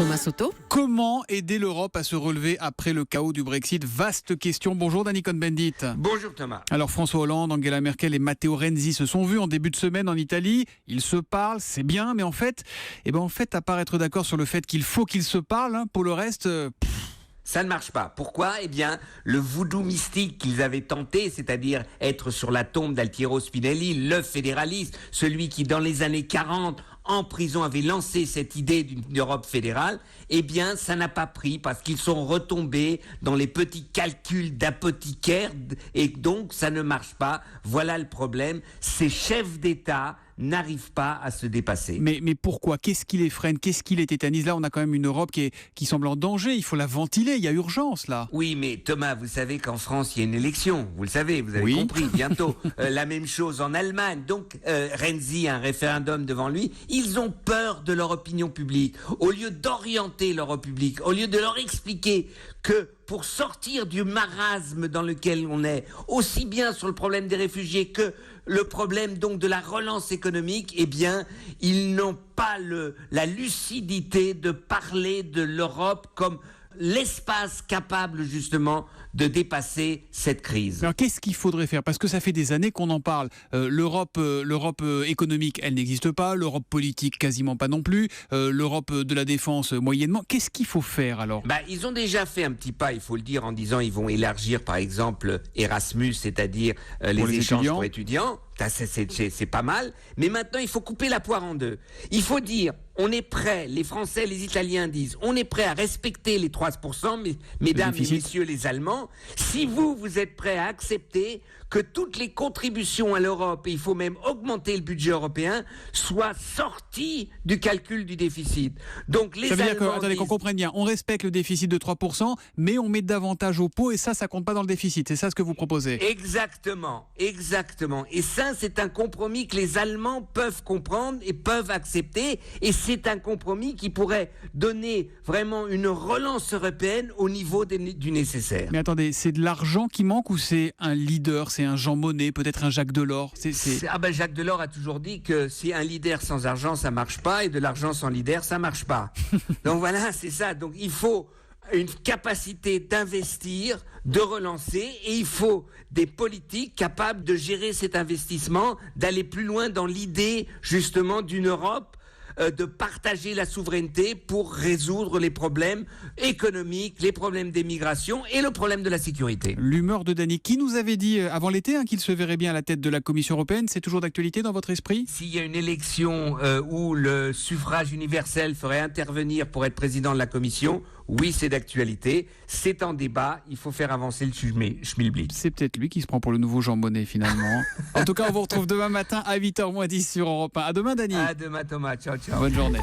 Thomas Soto. Comment aider l'Europe à se relever après le chaos du Brexit? Vaste question. Bonjour Danny Cohn-Bendit. Bonjour Thomas. Alors François Hollande, Angela Merkel et Matteo Renzi se sont vus en début de semaine en Italie. Ils se parlent, c'est bien, mais en fait, à part être d'accord sur le fait qu'il faut qu'ils se parlent, pour le reste... Ça ne marche pas. Pourquoi ? Eh bien, le voodoo mystique qu'ils avaient tenté, c'est-à-dire être sur la tombe d'Altiero Spinelli, le fédéraliste, celui qui, dans les années 40, en prison, avait lancé cette idée d'une Europe fédérale, eh bien, ça n'a pas pris parce qu'ils sont retombés dans les petits calculs d'apothicaires et donc ça ne marche pas. Voilà le problème. Ces chefs d'État n'arrivent pas à se dépasser. Mais pourquoi ? Qu'est-ce qui les freine ? Qu'est-ce qui les tétanise ? Là, on a quand même une Europe qui semble en danger. Il faut la ventiler. Il y a urgence, là. Oui, mais Thomas, vous savez qu'en France, il y a une élection. Vous le savez, vous avez compris, bientôt. La même chose en Allemagne. Donc, Renzi a un référendum devant lui. Ils ont peur de leur opinion publique. Au lieu d'orienter leur opinion publique, au lieu de leur expliquer que pour sortir du marasme dans lequel on est, aussi bien sur le problème des réfugiés que le problème donc de la relance économique, eh bien, ils n'ont pas la lucidité de parler de l'Europe comme l'espace capable justement de cette crise. Alors qu'est-ce qu'il faudrait faire ? Parce que ça fait des années qu'on en parle. L'Europe économique, elle n'existe pas. L'Europe politique, quasiment pas non plus. L'Europe de la défense, moyennement. Qu'est-ce qu'il faut faire alors ? Ils ont déjà fait un petit pas, il faut le dire, en disant ils vont élargir par exemple Erasmus, c'est-à-dire les échanges pour étudiants. C'est pas mal. Mais maintenant, il faut couper la poire en deux. Il faut dire, on est prêt, les Français, les Italiens disent, on est prêt à respecter les 3%, mesdames et messieurs les Allemands, si vous êtes prêts à accepter que toutes les contributions à l'Europe, et il faut même augmenter le budget européen, soient sorties du calcul du déficit. Donc les Allemands... Ça veut dire attendez, qu'on comprenne bien, on respecte le déficit de 3%, mais on met davantage au pot, et ça compte pas dans le déficit. C'est ça ce que vous proposez ? Exactement. Et ça, c'est un compromis que les Allemands peuvent comprendre et peuvent accepter. Et c'est un compromis qui pourrait donner vraiment une relance européenne au niveau du nécessaire. Mais attendez, c'est de l'argent qui manque ou c'est un leader, c'est un Jean Monnet, peut-être un Jacques Delors ? Jacques Delors a toujours dit que si un leader sans argent, ça marche pas, et de l'argent sans leader, ça marche pas. Donc voilà, c'est ça. Donc il faut une capacité d'investir, de relancer, et il faut des politiques capables de gérer cet investissement, d'aller plus loin dans l'idée justement d'une Europe, de partager la souveraineté pour résoudre les problèmes économiques, les problèmes des migrations et le problème de la sécurité. L'humeur de Danny, qui nous avait dit avant l'été qu'il se verrait bien à la tête de la Commission européenne, c'est toujours d'actualité dans votre esprit ? S'il y a une élection où le suffrage universel ferait intervenir pour être président de la Commission, oui, c'est d'actualité, c'est en débat, il faut faire avancer le schmilblick. C'est peut-être lui qui se prend pour le nouveau Jean Monnet finalement. En tout cas, on vous retrouve demain matin à 8h moins 10 sur Europe 1. À demain Danny. À demain Thomas, ciao. Bonne journée.